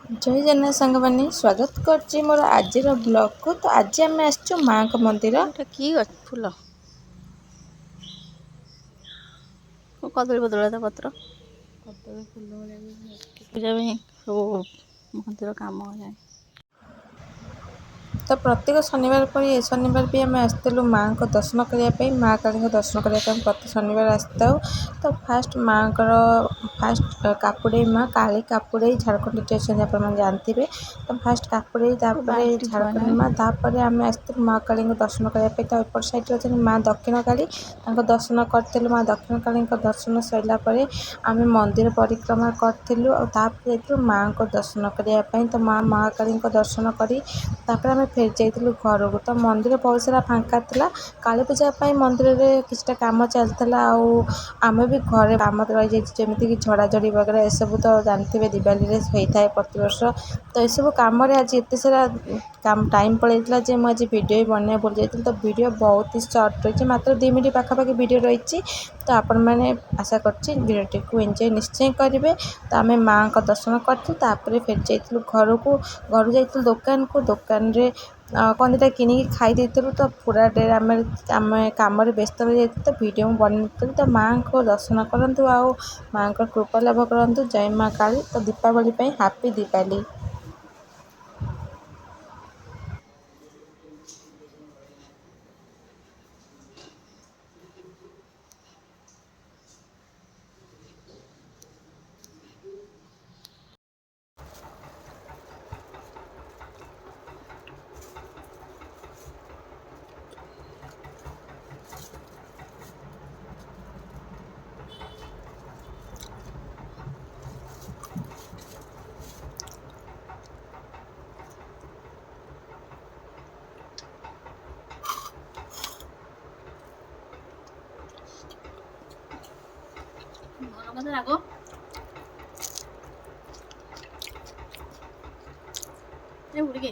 जय जगन्नाथ सांगवानी स्वागत करछि मोर आजिर ब्लॉग को। तो आज आम आसचु माँ का मंदिर। कि फुल कदली बदला पत्र कदली फुल पूजा सब मंदिर काम जाए। तो प्रत्येक शनिवार पर ए शनिवार भी आम आसलु माँ को दर्शन करने माँ काली दर्शन करने प्रति शनिवार आसता। तो फास्ट माँ फास्ट कापुड़े माँ काली कापुड़े झारखंड अच्छे आप जानते। तो फास्ट कापुड़े झारखंड माँ तापर आम आसलु माँ काली दर्शन करने। तो एपट साइड अच्छे माँ दक्षिण काली दर्शन करूँ। माँ दक्षिण काली दर्शन सरापर आम मंदिर परिक्रमा करूँ माँ को दर्शन करने। तो माँ काली दर्शन कर आम फेर जाइलु घर को। तो मंदिर बहुत सारा फांका था काली पूजा मंदिर में किसी काम चलता। आम भी घर आम रही जमीक झड़ाझड़ी वगैरह ये सब तो जानते दिवाली होता है प्रति वर्ष। तो यू कम आज एत सारा काम टाइम पड़ेगा जे मुझे वीडियो ही बनने भूल जाती। तो वीडियो बहुत ही सर्ट रही मात्र 2 मिनट पाखापाखि वीडियो रही। तो आपण मैंने आशा करटी को एंजॉय निश्चय करेंगे। तो आम माँ का दर्शन कर फेर जाइलु घर को। घर जाइलु दुकान को दुकान रे कौन दिटा किनिकी खाई देलु। तो पूरा डेर आम कम व्यस्त रही जाती। तो वीडियो बन। तो माँ को दर्शन करूँ आओ माँ को कृपा लाभ करूँ। जय माँ काली। तो दीपावली हैप्पी दीपावली। राग उड़के